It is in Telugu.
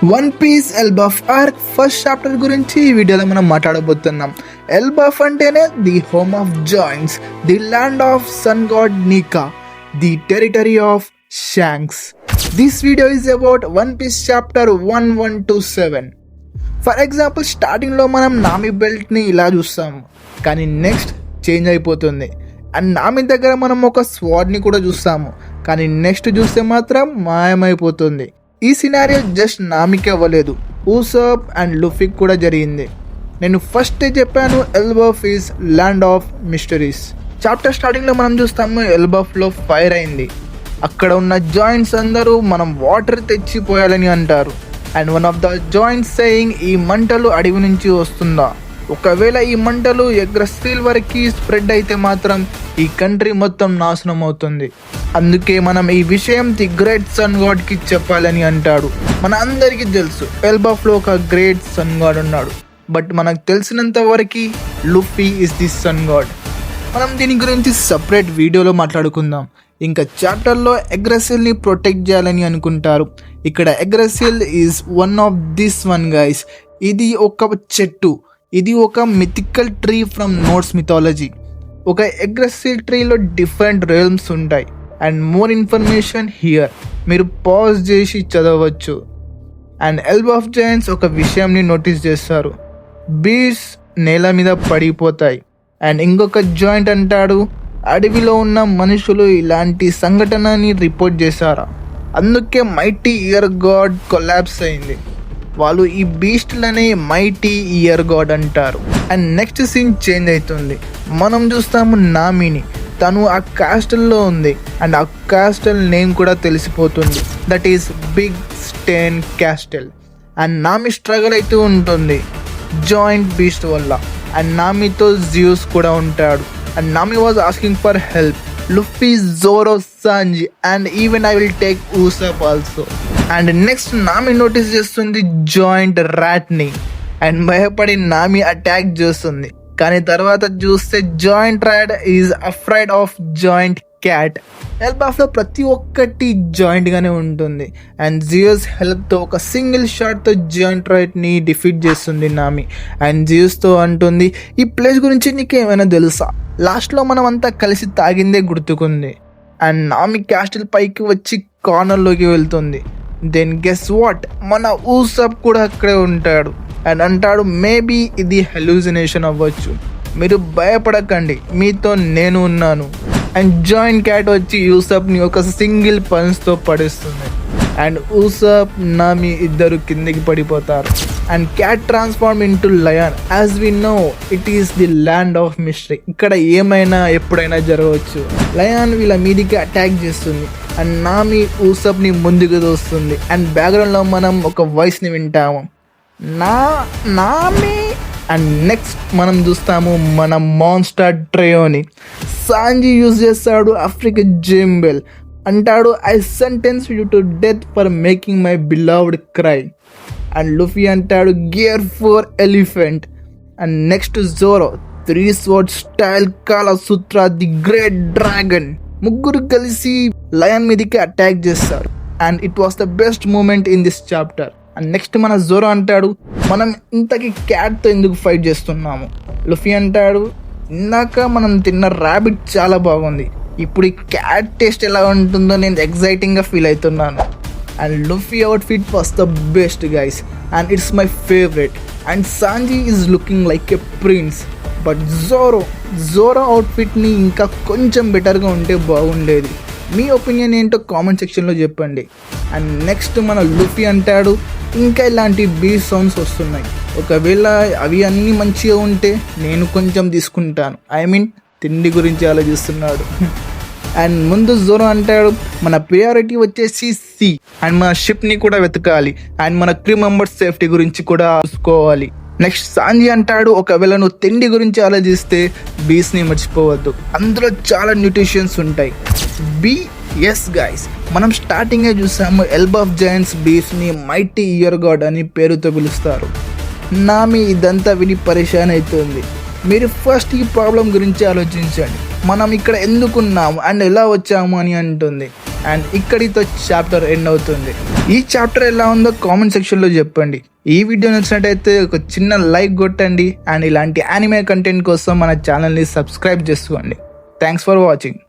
One Piece Elbaf arc first chapter గురించి ఈ వీడియోలో మనం మాట్లాడబోతున్నాం. ఎల్బఫ్ అంటేనే the home of giants, the land of sun god Nika, the territory of Shanks. This video is about One Piece chapter 1127. For example స్టార్టింగ్లో మనం నామి బెల్ట్ని ఇలా చూస్తాము, కానీ నెక్స్ట్ చేంజ్ అయిపోతుంది. అండ్ నామి దగ్గర మనం ఒక స్వాడ్ని కూడా చూస్తాము, కానీ నెక్స్ట్ చూస్తే మాత్రం మాయమైపోతుంది. ఈ సినారియో జస్ట్ నామికే అవ్వలేదు, ఊసప్ అండ్ లుఫీకి కూడా జరిగింది. నేను ఫస్ట్ చెప్పాను Elbaf is land of mysteries. Chapter స్టార్టింగ్లో మనం చూస్తాము ఎల్బఫ్లో ఫైర్ అయింది. అక్కడ ఉన్న జాయింట్స్ అందరూ మనం వాటర్ తెచ్చిపోయాలని అంటారు. And one of the joints saying, ఈ మంటలు అడవి నుంచి వస్తుందా, ఒకవేళ ఈ మంటలు ఎగ్రస్టీల్ వరకు స్ప్రెడ్ అయితే మాత్రం ఈ కంట్రీ మొత్తం నాశనం అవుతుంది. అందుకే మనం ఈ విషయం ది గ్రేట్ సన్ గాడ్కి చెప్పాలని అంటాడు. మన అందరికీ తెలుసు ఎల్బఫ్లో ఒక గ్రేట్ సన్ గాడ్ ఉన్నాడు, బట్ మనకు తెలిసినంత వరకు లుఫీ ఇస్ ది సన్ గాడ్. మనం దీని గురించి సపరేట్ వీడియోలో మాట్లాడుకుందాం. ఇంకా చాప్టర్లో ఎగ్రసిల్ని ప్రొటెక్ట్ చేయాలని అనుకుంటారు. ఇక్కడ Yggdrasil is one of this one guys. ఇది ఒక చెట్టు, ఇది ఒక mythical tree from Norse mythology. ఒక ఎగ్రసిల్ ట్రీలో డిఫరెంట్ రియల్మ్స్ ఉంటాయి. అండ్ మోర్ ఇన్ఫర్మేషన్ హియర్, మీరు పాజ్ చేసి చదవచ్చు. అండ్ ఎల్బఫ్ జాయింట్స్ ఒక విషయంని నోటీస్ చేస్తారు, బీడ్స్ నేల మీద పడిపోతాయి. అండ్ ఇంకొక జాయింట్ అంటాడు, అడవిలో ఉన్న మనుషులు ఇలాంటి సంఘటనని రిపోర్ట్ చేశారా, అందుకే మైటీ ఇయర్ గాడ్ కొలాప్స్ అయింది. వాళ్ళు ఈ బీస్ట్లని మైటీ ఇయర్ గాడ్ అంటారు. అండ్ నెక్స్ట్ సీన్ చేంజ్ అవుతుంది. మనం చూస్తాము నామిని, తను ఆ క్యాస్టల్లో ఉంది. అండ్ ఆ క్యాస్టల్ నేమ్ కూడా తెలిసిపోతుంది, that is big Stane castle. And Nami struggle అవుతూ ఉంటుంది జాయింట్ బీస్ట్ వల్ల. అండ్ నామితో జియూస్ కూడా ఉంటాడు. And Nami was asking for help, Luffy, Zoro, Sanji and even I will take Usopp also. And next Nami notice చేస్తుంది జాయింట్ ర్యాట్ని. అండ్ భయపడి నామి అటాక్ చేస్తుంది, కానీ తర్వాత చూస్తే giant rat is afraid of giant cat. ఎల్బఫ్లో ప్రతి ఒక్కటి జాయింట్గానే ఉంటుంది. అండ్ జియోస్ హెల్ప్తో ఒక సింగిల్ షాట్తో జాయింట్ రైట్ని డిఫీట్ చేస్తుంది నామి. అండ్ జియోస్తో అంటుంది, ఈ ప్లేస్ గురించి నీకు ఏమైనా తెలుసా, లాస్ట్లో మనం అంతా కలిసి తాగిందే గుర్తుకుంది. అండ్ నామి క్యాస్టిల్ పైకి వచ్చి కార్నర్లోకి వెళ్తుంది. దెన్ గెస్ వాట్, మన ఊసప్ కూడా అక్కడే ఉంటాడు. అండ్ అంటాడు, మేబీ ఇది హెలూసినేషన్ అవ్వచ్చు, మీరు భయపడకండి, మీతో నేను ఉన్నాను. అండ్ జాయింట్ క్యాట్ వచ్చి యూసప్ని ఒక సింగిల్ పంచ్తో పడేస్తుంది. అండ్ ఊసప్, నామి ఇద్దరు కిందికి పడిపోతారు. And cat transform into lion. As we know it is the land of mystery. ఇక్కడ ఏమైనా ఎప్పుడైనా జరగవచ్చు. లయన్ వీళ్ళ మీదికి అటాక్ చేస్తుంది. అండ్ నామి ఊసప్ని ముందుకు దోస్తుంది. అండ్ బ్యాక్గ్రౌండ్లో మనం ఒక వాయిస్ని వింటాము, నామి. అండ్ నెక్స్ట్ మనం చూస్తాము మన మాన్స్టర్ ట్రయోని. సాంజీ యూజ్ చేస్తాడు ఆఫ్రికా జేంబెల్. అంటాడు, I sentence you to death for making my beloved cry. And Luffy అంటాడు, gear four elephant. And next Zoro, 3 sword style కాల సూత్ర ది గ్రేట్ డ్రాగన్. ముగ్గురు కలిసి లయన్ మీదకి అటాక్ చేస్తారు. And it was the best moment in this chapter. And next మన జోరో అంటాడు, మనం ఇంతకీ క్యాట్తో ఎందుకు ఫైట్ చేస్తున్నాము. లుఫీ అంటాడు, ఇందాక మనం తిన్న ర్యాబిట్ చాలా బాగుంది, ఇప్పుడు ఈ క్యాట్ టేస్ట్ ఎలా ఉంటుందో నేను ఎగ్జైటింగ్గా ఫీల్ అవుతున్నాను. And Luffy outfit was the best guys, and it's my favourite. And Sanji is looking like a prince. But Zoro అవుట్ఫిట్ని ఇంకా కొంచెం బెటర్గా ఉంటే బాగుండేది. మీ ఒపీనియన్ ఏంటో కామెంట్ సెక్షన్లో చెప్పండి. అండ్ నెక్స్ట్ మన లుఫీ అంటాడు, ఇంకా ఇలాంటి బీట్ సౌండ్స్ వస్తున్నాయి, ఒకవేళ అవి అన్నీ మంచిగా ఉంటే నేను కొంచెం తీసుకుంటాను. ఐ మీన్ తిండి గురించి ఆలోచిస్తున్నాడు. అండ్ ముందు జోరో అంటాడు, మన ప్రియారిటీ వచ్చేసి సీ. అండ్ మన షిప్ని కూడా వెతకాలి. అండ్ మన క్రూ మెంబర్స్ సేఫ్టీ గురించి కూడా చూసుకోవాలి. నెక్స్ట్ సాంజీ అంటాడు, ఒకవేళ నువ్వు తిండి గురించి ఆలోచిస్తే బీస్ని మర్చిపోవద్దు, అందులో చాలా న్యూట్రిషన్స్ ఉంటాయి. ఎస్ గైస్, మనం స్టార్టింగే చూసాము ఎల్బఫ్ జాయింట్స్ బీస్ని మైటీ ఇయర్ గాడ్ అని పేరుతో పిలుస్తారు. నామి ఇదంతా విని పరేషాన్ అవుతుంది. మీరు ఫస్ట్ ఈ ప్రాబ్లం గురించి ఆలోచించండి, మనం ఇక్కడ ఎందుకున్నాము అండ్ ఎలా వచ్చాము అని అంటుంది. అండ్ ఇక్కడితో చాప్టర్ ఎండ్ అవుతుంది. ఈ చాప్టర్ ఎలా ఉందో కామెంట్ సెక్షన్లో చెప్పండి. ఈ వీడియో నచ్చినట్టయితే ఒక చిన్న లైక్ కొట్టండి అండ్ ఇలాంటి యానిమే కంటెంట్ కోసం మన ఛానల్ని సబ్స్క్రైబ్ చేసుకోండి. Thanks for watching.